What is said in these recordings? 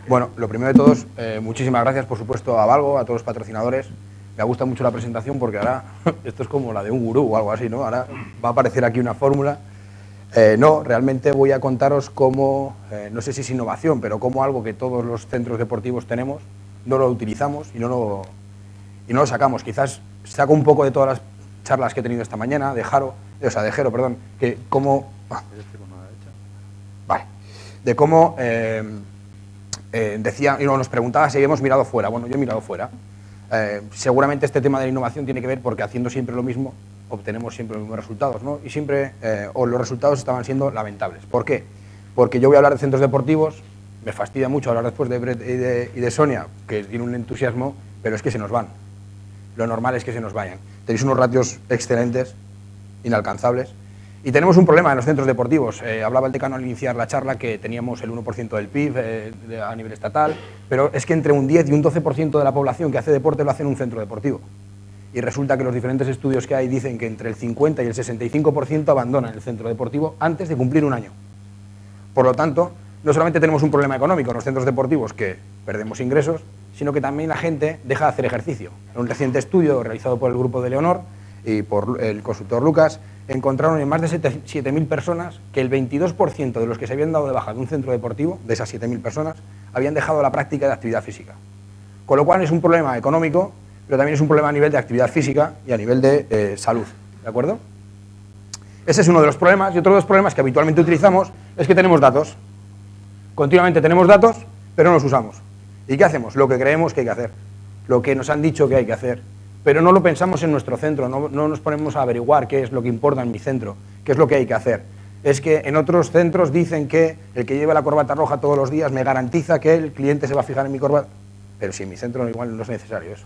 Bueno, lo primero de todos, muchísimas gracias, por supuesto, a Valgo, a todos los patrocinadores. Me gusta mucho la presentación porque ahora esto es como la de un gurú o algo así, ¿no? Ahora va a aparecer aquí una fórmula. No, realmente voy a contaros cómo, no sé si es innovación, pero cómo algo que todos los centros deportivos tenemos, no lo utilizamos y no lo sacamos. Quizás saco un poco de todas las charlas que he tenido esta mañana, de Jero, que cómo... Vale. De cómo decía, y nos preguntaba si habíamos mirado fuera. Bueno, yo he mirado fuera. Seguramente este tema de la innovación tiene que ver porque haciendo siempre lo mismo obtenemos siempre los mismos resultados, ¿no? Y siempre, o los resultados estaban siendo lamentables. ¿Por qué? Porque yo voy a hablar de centros deportivos, me fastidia mucho hablar después de Brett y de Sonia, que tiene un entusiasmo, pero es que se nos van. Lo normal es que se nos vayan. Tenéis unos ratios excelentes, inalcanzables, y tenemos un problema en los centros deportivos. Hablaba el decano al iniciar la charla que teníamos el 1% del PIB a nivel estatal, pero es que entre un 10 y un 12% de la población que hace deporte lo hace en un centro deportivo. Y resulta que los diferentes estudios que hay dicen que entre el 50 y el 65% abandonan el centro deportivo antes de cumplir un año. Por lo tanto, no solamente tenemos un problema económico en los centros deportivos, que perdemos ingresos, sino que también la gente deja de hacer ejercicio. En un reciente estudio realizado por el grupo de Leonor y por el consultor Lucas, encontraron en más de 7.000 personas que el 22% de los que se habían dado de baja de un centro deportivo, de esas 7.000 personas, habían dejado la práctica de actividad física. Con lo cual es un problema económico, pero también es un problema a nivel de actividad física y a nivel de salud, ¿de acuerdo? Ese es uno de los problemas, y otro de los problemas que habitualmente utilizamos es que tenemos datos. Continuamente tenemos datos, pero no los usamos. ¿Y qué hacemos? Lo que creemos que hay que hacer, lo que nos han dicho que hay que hacer, pero no lo pensamos en nuestro centro, no nos ponemos a averiguar qué es lo que importa en mi centro, qué es lo que hay que hacer. Es que en otros centros dicen que el que lleve la corbata roja todos los días me garantiza que el cliente se va a fijar en mi corbata, pero si en mi centro igual no es necesario eso.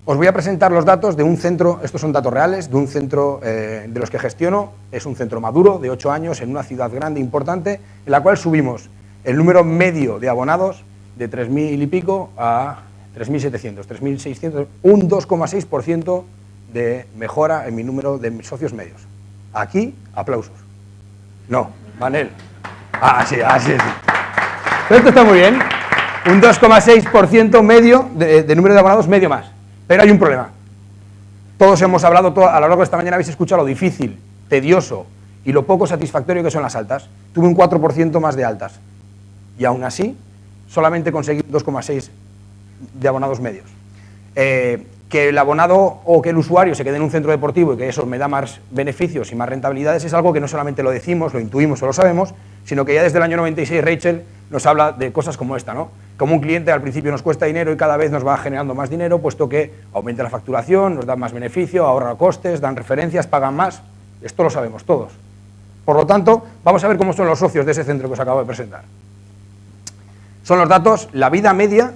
Os voy a presentar los datos de un centro, estos son datos reales, de un centro de los que gestiono, es un centro maduro, de 8 años, en una ciudad grande, importante, en la cual subimos el número medio de abonados de 3.000 y pico a 3.700, 3.600, un 2,6% de mejora en mi número de socios medios. Aquí, aplausos. No, Manel. Sí. Pero esto está muy bien, un 2,6% medio de número de abonados, medio más. Pero hay un problema. Todos hemos hablado, a lo largo de esta mañana habéis escuchado lo difícil, tedioso y lo poco satisfactorio que son las altas. Tuve un 4% más de altas. Y aún así, solamente conseguí 2,6 de abonados medios. Que el abonado o que el usuario se quede en un centro deportivo y que eso me da más beneficios y más rentabilidades es algo que no solamente lo decimos, lo intuimos o lo sabemos, sino que ya desde el año 96 Rachel nos habla de cosas como esta, ¿no? Como un cliente al principio nos cuesta dinero y cada vez nos va generando más dinero, puesto que aumenta la facturación, nos da más beneficio, ahorra costes, dan referencias, pagan más. Esto lo sabemos todos. Por lo tanto, vamos a ver cómo son los socios de ese centro que os acabo de presentar. Son los datos, la vida media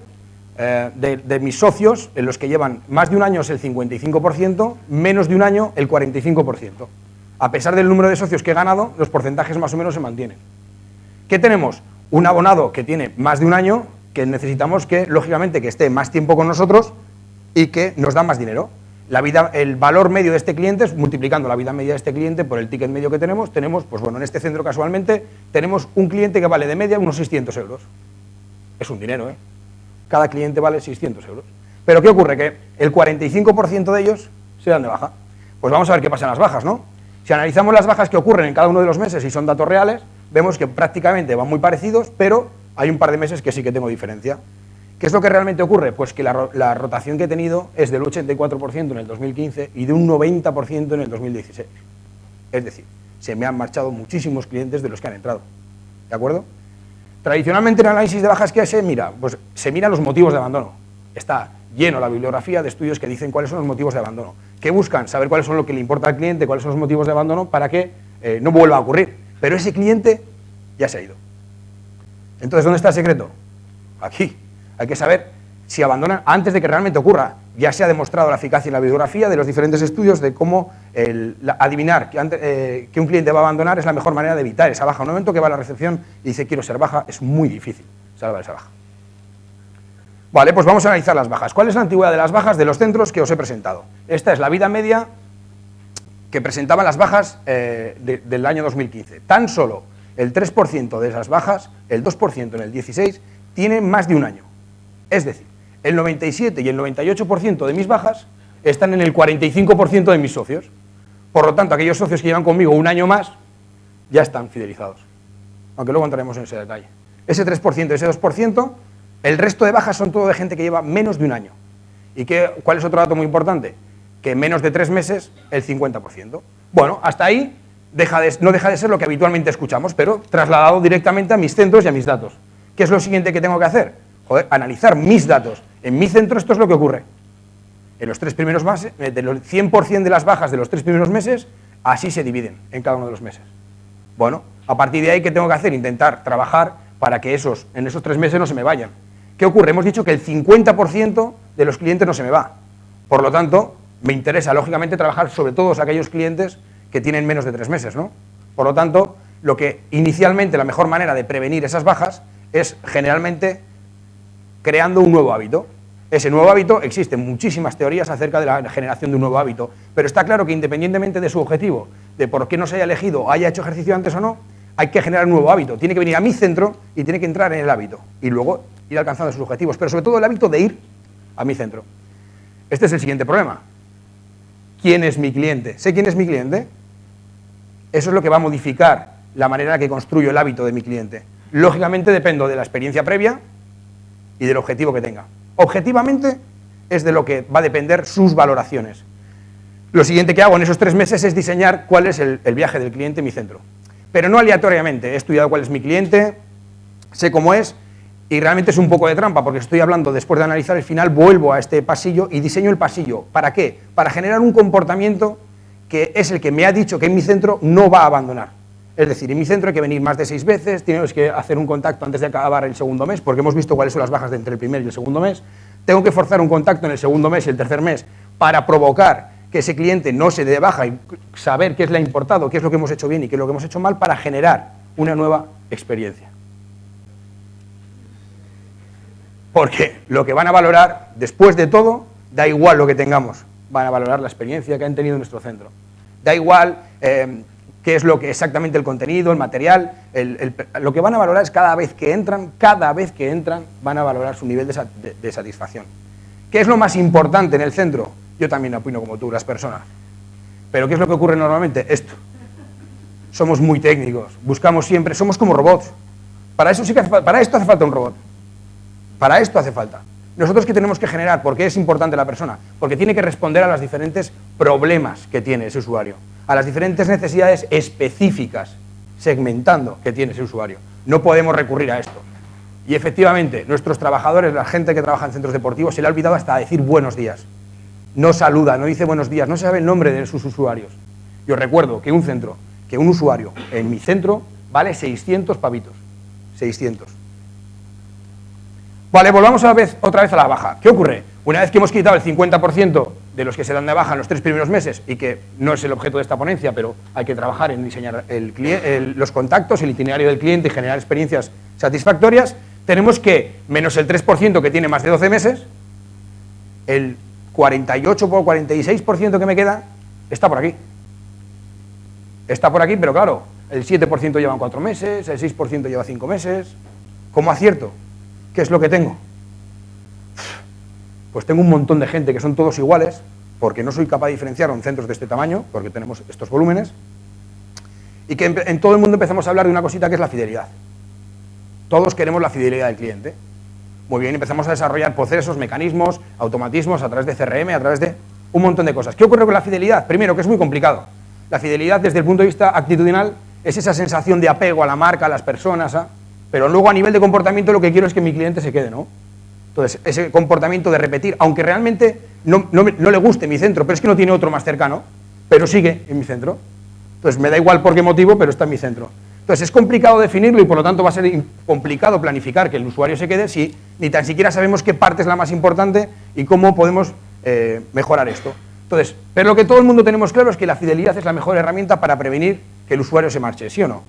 de mis socios, en los que llevan más de un año es el 55%, menos de un año el 45%. A pesar del número de socios que he ganado, los porcentajes más o menos se mantienen. ¿Qué tenemos? Un abonado que tiene más de un año, que necesitamos que, lógicamente, que esté más tiempo con nosotros y que nos da más dinero. El valor medio de este cliente, es multiplicando la vida media de este cliente por el ticket medio que tenemos, pues bueno, en este centro casualmente tenemos un cliente que vale de media unos 600 euros. Es un dinero, ¿eh? Cada cliente vale 600 euros. Pero ¿qué ocurre? Que el 45% de ellos se dan de baja. Pues vamos a ver qué pasa en las bajas, ¿no? Si analizamos las bajas que ocurren en cada uno de los meses y son datos reales, vemos que prácticamente van muy parecidos, pero hay un par de meses que sí que tengo diferencia. ¿Qué es lo que realmente ocurre? Pues que la rotación que he tenido es del 84% en el 2015 y de un 90% en el 2016. Es decir, se me han marchado muchísimos clientes de los que han entrado. ¿De acuerdo? Tradicionalmente en el análisis de bajas que se mira, pues se miran los motivos de abandono. Está lleno la bibliografía de estudios que dicen cuáles son los motivos de abandono. ¿Qué buscan? Saber cuáles son lo que le importa al cliente, cuáles son los motivos de abandono para que no vuelva a ocurrir. Pero ese cliente ya se ha ido. Entonces, ¿dónde está el secreto? Aquí. Hay que saber si abandonan antes de que realmente ocurra. Ya se ha demostrado la eficacia en la bibliografía de los diferentes estudios de cómo adivinar que un cliente va a abandonar es la mejor manera de evitar esa baja. En un momento que va a la recepción y dice quiero ser baja, es muy difícil salvar esa baja. Vale, pues vamos a analizar las bajas. ¿Cuál es la antigüedad de las bajas de los centros que os he presentado? Esta es la vida media que presentaban las bajas del año 2015. Tan solo el 3% de esas bajas, el 2% en el 16, tiene más de un año. Es decir, el 97 y el 98% de mis bajas están en el 45% de mis socios. Por lo tanto, aquellos socios que llevan conmigo un año más ya están fidelizados. Aunque luego entraremos en ese detalle. Ese 3%, ese 2%, el resto de bajas son todo de gente que lleva menos de un año. ¿Y cuál es otro dato muy importante? Que en menos de 3 meses, el 50%. Bueno, hasta ahí no deja de ser lo que habitualmente escuchamos, pero trasladado directamente a mis centros y a mis datos. ¿Qué es lo siguiente que tengo que hacer? Joder, analizar mis datos. En mi centro esto es lo que ocurre. En los 3 primeros meses, de los 100% de las bajas de los 3 primeros meses, así se dividen en cada uno de los meses. Bueno, a partir de ahí, ¿qué tengo que hacer? Intentar trabajar para que en esos 3 meses no se me vayan. ¿Qué ocurre? Hemos dicho que el 50% de los clientes no se me va. Por lo tanto, me interesa, lógicamente, trabajar sobre todos aquellos clientes que tienen menos de 3 meses, ¿no? Por lo tanto, lo que inicialmente la mejor manera de prevenir esas bajas es generalmente creando un nuevo hábito. Ese nuevo hábito, existen muchísimas teorías acerca de la generación de un nuevo hábito, pero está claro que independientemente de su objetivo, de por qué no se haya elegido o haya hecho ejercicio antes o no, hay que generar un nuevo hábito. Tiene que venir a mi centro y tiene que entrar en el hábito y luego ir alcanzando sus objetivos, pero sobre todo el hábito de ir a mi centro. Este es el siguiente problema. ¿Quién es mi cliente? ¿Sé quién es mi cliente? Eso es lo que va a modificar la manera en que construyo el hábito de mi cliente. Lógicamente dependo de la experiencia previa y del objetivo que tenga. Objetivamente es de lo que va a depender sus valoraciones. Lo siguiente que hago en esos 3 meses es diseñar cuál es el viaje del cliente en mi centro. Pero no aleatoriamente. He estudiado cuál es mi cliente, sé cómo es, y realmente es un poco de trampa, porque estoy hablando, después de analizar el final, vuelvo a este pasillo y diseño el pasillo. ¿Para qué? Para generar un comportamiento que es el que me ha dicho que en mi centro no va a abandonar. Es decir, en mi centro hay que venir más de 6 veces, tenemos que hacer un contacto antes de acabar el segundo mes, porque hemos visto cuáles son las bajas de entre el primer y el segundo mes. Tengo que forzar un contacto en el segundo mes y el tercer mes para provocar que ese cliente no se dé de baja y saber qué es le ha importado, qué es lo que hemos hecho bien y qué es lo que hemos hecho mal para generar una nueva experiencia. Porque lo que van a valorar, después de todo, da igual lo que tengamos, van a valorar la experiencia que han tenido en nuestro centro. Da igual qué es lo que exactamente el contenido, el material, lo que van a valorar es cada vez que entran, van a valorar su nivel de satisfacción. ¿Qué es lo más importante en el centro? Yo también opino como tú, las personas. Pero ¿qué es lo que ocurre normalmente? Esto. Somos muy técnicos, buscamos siempre, somos como robots. Para esto hace falta un robot. Para esto hace falta. Nosotros, ¿qué tenemos que generar? ¿Por qué es importante la persona? Porque tiene que responder a los diferentes problemas que tiene ese usuario, a las diferentes necesidades específicas, segmentando, que tiene ese usuario. No podemos recurrir a esto. Y efectivamente, nuestros trabajadores, la gente que trabaja en centros deportivos, se le ha olvidado hasta decir buenos días. No saluda, no dice buenos días, no sabe el nombre de sus usuarios. Yo recuerdo que un usuario en mi centro vale 600 pavitos. 600. Vale, volvamos otra vez a la baja. ¿Qué ocurre? Una vez que hemos quitado el 50% de los que se dan de baja en los 3 primeros meses, y que no es el objeto de esta ponencia, pero hay que trabajar en diseñar los contactos, el itinerario del cliente y generar experiencias satisfactorias, tenemos que, menos el 3% que tiene más de 12 meses, el 48 o 46% que me queda está por aquí. Está por aquí, pero claro, el 7% llevan 4 meses, el 6% lleva 5 meses. ¿Cómo acierto? ¿Qué es lo que tengo? Pues tengo un montón de gente que son todos iguales, porque no soy capaz de diferenciar en centros de este tamaño, porque tenemos estos volúmenes, y que en todo el mundo empezamos a hablar de una cosita que es la fidelidad. Todos queremos la fidelidad del cliente. Muy bien, empezamos a desarrollar procesos, mecanismos, automatismos a través de CRM, a través de un montón de cosas. ¿Qué ocurre con la fidelidad? Primero, que es muy complicado. La fidelidad, desde el punto de vista actitudinal, es esa sensación de apego a la marca, a las personas, pero luego a nivel de comportamiento lo que quiero es que mi cliente se quede, ¿no? Entonces, ese comportamiento de repetir, aunque realmente no le guste mi centro, pero es que no tiene otro más cercano, pero sigue en mi centro. Entonces, me da igual por qué motivo, pero está en mi centro. Entonces, es complicado definirlo y por lo tanto va a ser complicado planificar que el usuario se quede si ni tan siquiera sabemos qué parte es la más importante y cómo podemos mejorar esto. Entonces, pero lo que todo el mundo tenemos claro es que la fidelidad es la mejor herramienta para prevenir que el usuario se marche, ¿sí o no?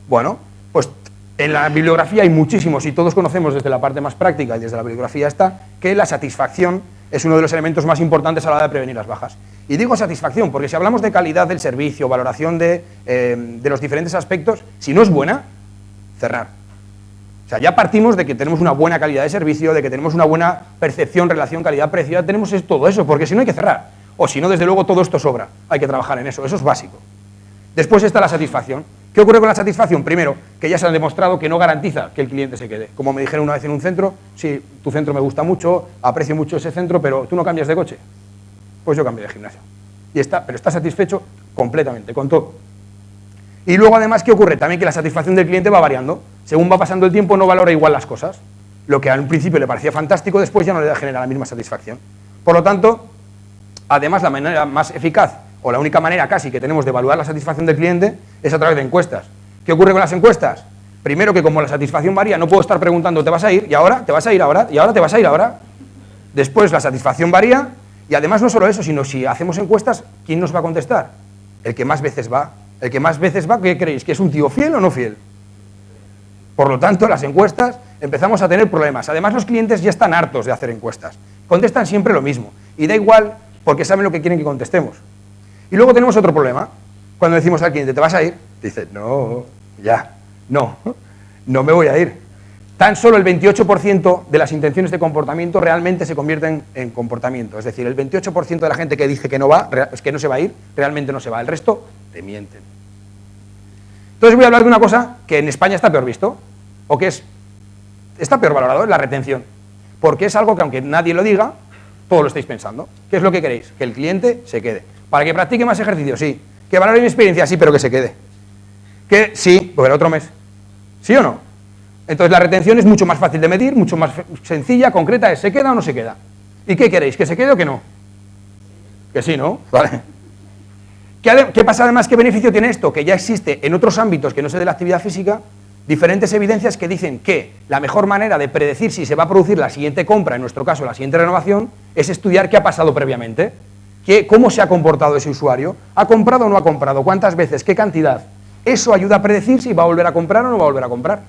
Bueno, pues en la bibliografía hay muchísimos y todos conocemos desde la parte más práctica y desde la bibliografía está que la satisfacción es uno de los elementos más importantes a la hora de prevenir las bajas. Y digo satisfacción porque si hablamos de calidad del servicio, valoración de los diferentes aspectos, si no es buena, cerrar. O sea, ya partimos de que tenemos una buena calidad de servicio, de que tenemos una buena percepción, relación, calidad-precio, ya tenemos todo eso, porque si no hay que cerrar. O si no, desde luego, todo esto sobra. Hay que trabajar en eso es básico. Después está la satisfacción. ¿Qué ocurre con la satisfacción? Primero, que ya se ha demostrado que no garantiza que el cliente se quede. Como me dijeron una vez en un centro, sí, tu centro me gusta mucho, aprecio mucho ese centro, pero tú no cambias de coche. Pues yo cambio de gimnasio. Pero está satisfecho completamente, con todo. Y luego, además, ¿qué ocurre? También que la satisfacción del cliente va variando. Según va pasando el tiempo, no valora igual las cosas. Lo que al principio le parecía fantástico, después ya no le genera la misma satisfacción. Por lo tanto, además, la manera más eficaz, o la única manera casi que tenemos de evaluar la satisfacción del cliente, es a través de encuestas. ¿Qué ocurre con las encuestas? Primero, que como la satisfacción varía, no puedo estar preguntando, ¿te vas a ir? ¿Y ahora? ¿Te vas a ir ahora? ¿Y ahora te vas a ir ahora? Después, la satisfacción varía, y además no solo eso, sino si hacemos encuestas, ¿quién nos va a contestar? El que más veces va. El que más veces va, ¿qué creéis? ¿Que es un tío fiel o no fiel? Por lo tanto, las encuestas empezamos a tener problemas. Además, los clientes ya están hartos de hacer encuestas. Contestan siempre lo mismo. Y da igual porque saben lo que quieren que contestemos. Y luego tenemos otro problema. Cuando decimos al cliente, ¿te vas a ir? Dice, no, ya, no me voy a ir. Tan solo el 28% de las intenciones de comportamiento realmente se convierten en comportamiento. Es decir, el 28% de la gente que dice que no va, es que no se va a ir, realmente no se va. El resto te mienten. Entonces voy a hablar de una cosa que en España está peor visto, o que está peor valorado, es la retención. Porque es algo que aunque nadie lo diga, todos lo estáis pensando. ¿Qué es lo que queréis? Que el cliente se quede. ¿Para que practique más ejercicio? Sí. ¿Que valore mi experiencia? Sí, pero que se quede. ¿Que sí? Pues el otro mes. ¿Sí o no? Entonces la retención es mucho más fácil de medir, mucho más sencilla, concreta, es ¿se queda o no se queda? ¿Y qué queréis? ¿Que se quede o que no? Que sí, ¿no? Vale. ¿Qué pasa además? ¿Qué beneficio tiene esto? Que ya existe en otros ámbitos que no sea de la actividad física diferentes evidencias que dicen que la mejor manera de predecir si se va a producir la siguiente compra, en nuestro caso la siguiente renovación, es estudiar qué ha pasado previamente, cómo se ha comportado ese usuario, ¿ha comprado o no ha comprado? ¿Cuántas veces? ¿Qué cantidad? Eso ayuda a predecir si va a volver a comprar o no va a volver a comprar.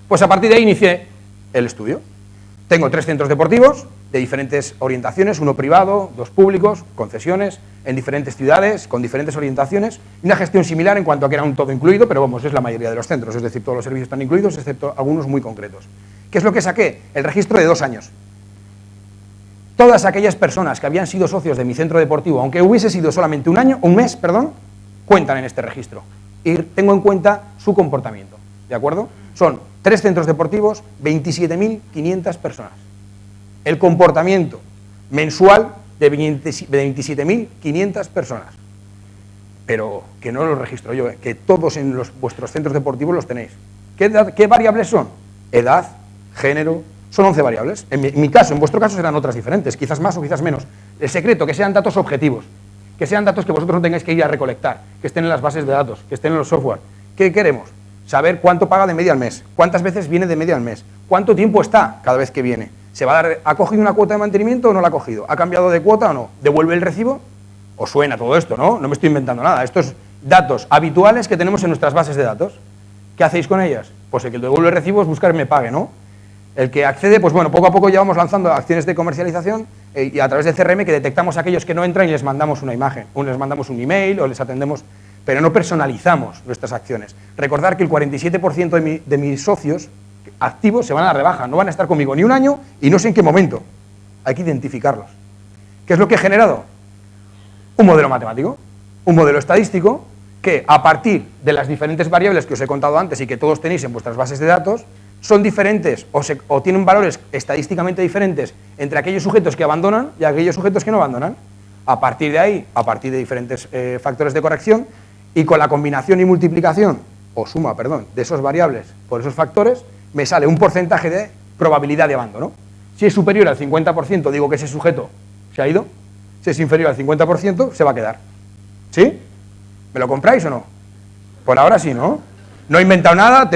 Pues a partir de ahí inicié el estudio. Tengo 3 centros deportivos de diferentes orientaciones, uno privado, 2 públicos, concesiones, en diferentes ciudades, con diferentes orientaciones, y una gestión similar en cuanto a que era un todo incluido, pero vamos, es la mayoría de los centros, es decir, todos los servicios están incluidos, excepto algunos muy concretos. ¿Qué es lo que saqué? El registro de 2 años. Todas aquellas personas que habían sido socios de mi centro deportivo, aunque hubiese sido solamente un mes, cuentan en este registro. Y tengo en cuenta su comportamiento, ¿de acuerdo? Son 3 centros deportivos, 27.500 personas. El comportamiento mensual de 27.500 personas. Pero que no lo registro yo, que todos en vuestros centros deportivos los tenéis. ¿Qué variables son? Edad, género, son 11 variables. En mi caso, en vuestro caso serán otras diferentes, quizás más o quizás menos. El secreto, que sean datos objetivos, que sean datos que vosotros no tengáis que ir a recolectar, que estén en las bases de datos, que estén en los software. ¿Qué queremos? Saber cuánto paga de media al mes, cuántas veces viene de media al mes, cuánto tiempo está cada vez que viene. ¿Ha cogido una cuota de mantenimiento o no la ha cogido? ¿Ha cambiado de cuota o no? ¿Devuelve el recibo? ¿Os suena todo esto, no? No me estoy inventando nada. Estos datos habituales que tenemos en nuestras bases de datos. ¿Qué hacéis con ellas? Pues el que devuelve el recibo es buscar me pague, ¿no? El que accede, pues bueno, poco a poco ya vamos lanzando acciones de comercialización y a través de CRM que detectamos a aquellos que no entran y les mandamos una imagen, o les mandamos un email o les atendemos, pero no personalizamos nuestras acciones. Recordar que el 47% de mis socios activos se van a la rebaja, no van a estar conmigo ni un año y no sé en qué momento. Hay que identificarlos. ¿Qué es lo que he generado? Un modelo matemático, un modelo estadístico que a partir de las diferentes variables que os he contado antes y que todos tenéis en vuestras bases de datos, son diferentes o tienen valores estadísticamente diferentes entre aquellos sujetos que abandonan y aquellos sujetos que no abandonan. A partir de ahí, a partir de diferentes factores de corrección y con la combinación y multiplicación, o suma, perdón, de esos variables por esos factores, me sale un porcentaje de probabilidad de abandono. Si es superior al 50%, digo que ese sujeto se ha ido. Si es inferior al 50%, se va a quedar. ¿Sí? ¿Me lo compráis o no? Por ahora sí, ¿no? No he inventado nada,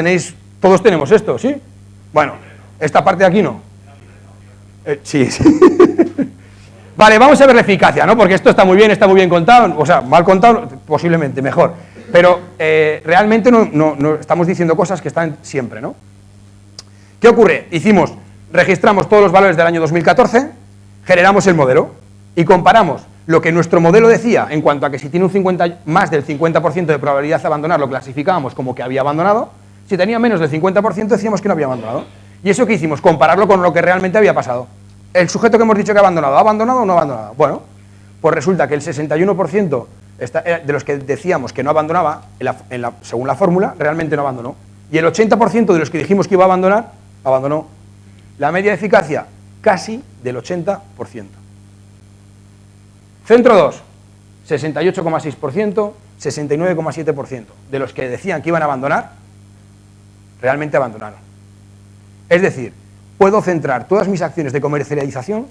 todos tenemos esto, ¿sí? Bueno, esta parte de aquí no. Sí. Vale, vamos a ver la eficacia, ¿no? Porque esto está muy bien contado, o sea, mal contado, posiblemente, mejor. Pero realmente no estamos diciendo cosas que están siempre, ¿no? ¿Qué ocurre? Registramos todos los valores del año 2014, generamos el modelo y comparamos lo que nuestro modelo decía en cuanto a que si tiene más del 50% de probabilidad de abandonar, lo clasificábamos como que había abandonado. Si tenía menos del 50%, decíamos que no había abandonado. ¿Y eso qué hicimos? Compararlo con lo que realmente había pasado. El sujeto que hemos dicho que ¿ha abandonado o no ha abandonado? Bueno, pues resulta que el 61% de los que decíamos que no abandonaba, según la fórmula, realmente no abandonó. Y el 80% de los que dijimos que iba a abandonar, abandonó. La media de eficacia, casi del 80%. Centro 2, 68,6%, 69,7% de los que decían que iban a abandonar, realmente abandonaron. Es decir, puedo centrar todas mis acciones de comercialización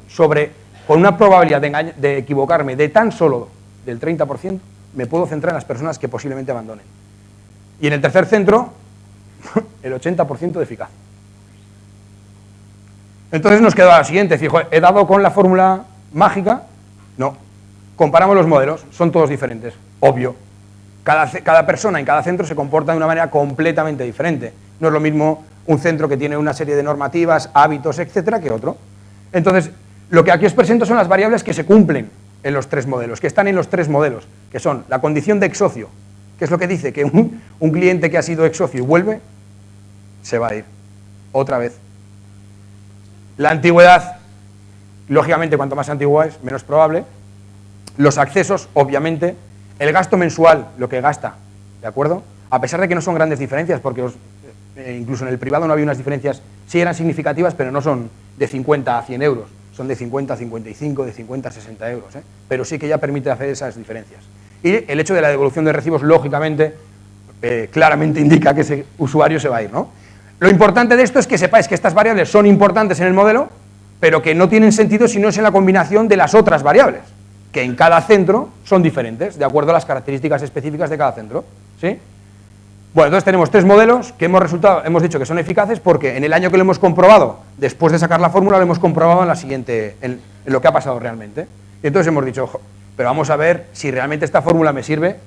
con una probabilidad de equivocarme de tan solo del 30%, me puedo centrar en las personas que posiblemente abandonen. Y en el tercer centro, el 80% de eficacia. Entonces nos queda la siguiente, es decir, ¿he dado con la fórmula mágica? No. Comparamos los modelos, son todos diferentes, obvio. Cada persona en cada centro se comporta de una manera completamente diferente. No es lo mismo un centro que tiene una serie de normativas, hábitos, etcétera, que otro. Entonces, lo que aquí os presento son las variables que se cumplen en los tres modelos, que están en los tres modelos, que son la condición de ex-socio, que es lo que dice que un cliente que ha sido ex-socio y vuelve, se va a ir otra vez. La antigüedad, lógicamente, cuanto más antigua es, menos probable. Los accesos, obviamente. El gasto mensual, lo que gasta, ¿de acuerdo? A pesar de que no son grandes diferencias, porque incluso en el privado no había unas diferencias, sí eran significativas, pero no son de 50 a 100 euros, son de 50 a 55, de 50 a 60 euros, pero sí que ya permite hacer esas diferencias. Y el hecho de la devolución de recibos, lógicamente, claramente indica que ese usuario se va a ir, ¿no? Lo importante de esto es que sepáis que estas variables son importantes en el modelo, pero que no tienen sentido si no es en la combinación de las otras variables, que en cada centro son diferentes, de acuerdo a las características específicas de cada centro, ¿sí? Bueno, entonces tenemos tres modelos que hemos dicho que son eficaces porque en el año que lo hemos comprobado, después de sacar la fórmula, lo hemos comprobado en lo que ha pasado realmente. Y entonces hemos dicho, ojo, pero vamos a ver si realmente esta fórmula me sirve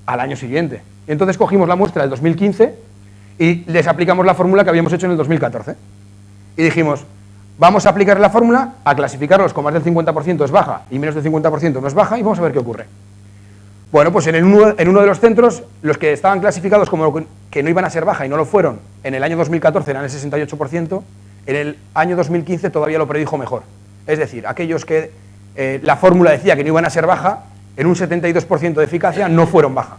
al año siguiente. Y entonces cogimos la muestra del 2015 y les aplicamos la fórmula que habíamos hecho en el 2014. Y dijimos, vamos a aplicar la fórmula, a clasificarlos con más del 50% es baja y menos del 50% no es baja y vamos a ver qué ocurre. Bueno, pues en uno de los centros, los que estaban clasificados como que no iban a ser baja y no lo fueron, en el año 2014 eran el 68%, en el año 2015 todavía lo predijo mejor. Es decir, aquellos que la fórmula decía que no iban a ser baja, en un 72% de eficacia no fueron baja.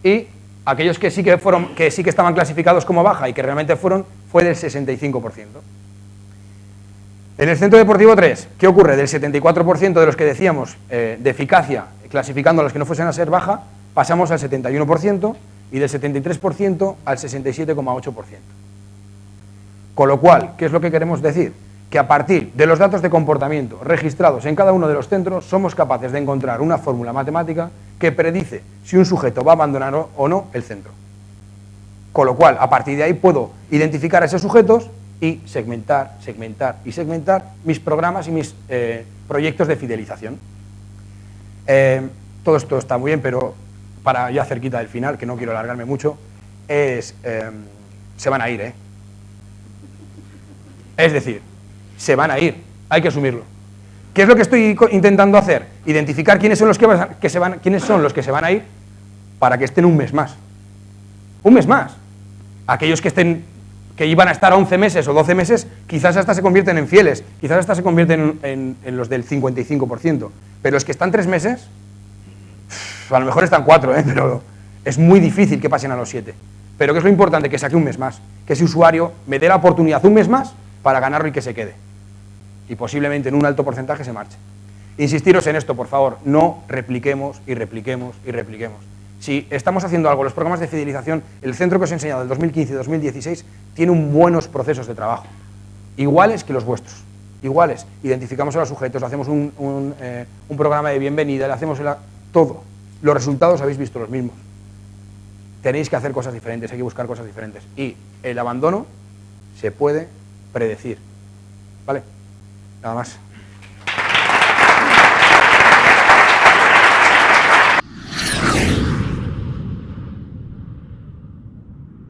Y aquellos que sí que estaban clasificados como baja y que realmente fue del 65%. En el centro deportivo 3, ¿qué ocurre? Del 74% de los que decíamos de eficacia, clasificando a los que no fuesen a ser baja, pasamos al 71% y del 73% al 67,8%. Con lo cual, ¿qué es lo que queremos decir? Que a partir de los datos de comportamiento registrados en cada uno de los centros, somos capaces de encontrar una fórmula matemática que predice si un sujeto va a abandonar o no el centro. Con lo cual, a partir de ahí puedo identificar a esos sujetos y segmentar mis programas y mis proyectos de fidelización. Todo esto está muy bien, pero para ya cerquita del final, que no quiero alargarme mucho, se van a ir, Es decir, se van a ir, hay que asumirlo. ¿Qué es lo que estoy intentando hacer? Identificar quiénes son los que se van a ir para que estén un mes más. Un mes más. Aquellos que iban a estar 11 meses o 12 meses, quizás hasta se convierten en fieles, quizás hasta se convierten en los del 55%. Pero los que están 3 meses, a lo mejor están 4, pero es muy difícil que pasen a los 7. Pero ¿qué es lo importante? Que saque un mes más, que ese usuario me dé la oportunidad un mes más para ganarlo y que se quede. Y posiblemente en un alto porcentaje se marche. Insistiros en esto, por favor, no repliquemos y repliquemos y repliquemos. Si estamos haciendo algo, los programas de fidelización, el centro que os he enseñado del 2015 y 2016 tiene buenos procesos de trabajo, iguales que los vuestros, iguales. Identificamos a los sujetos, hacemos un programa de bienvenida, le hacemos todo. Los resultados habéis visto los mismos. Tenéis que hacer cosas diferentes, hay que buscar cosas diferentes. Y el abandono se puede predecir. ¿Vale? Nada más.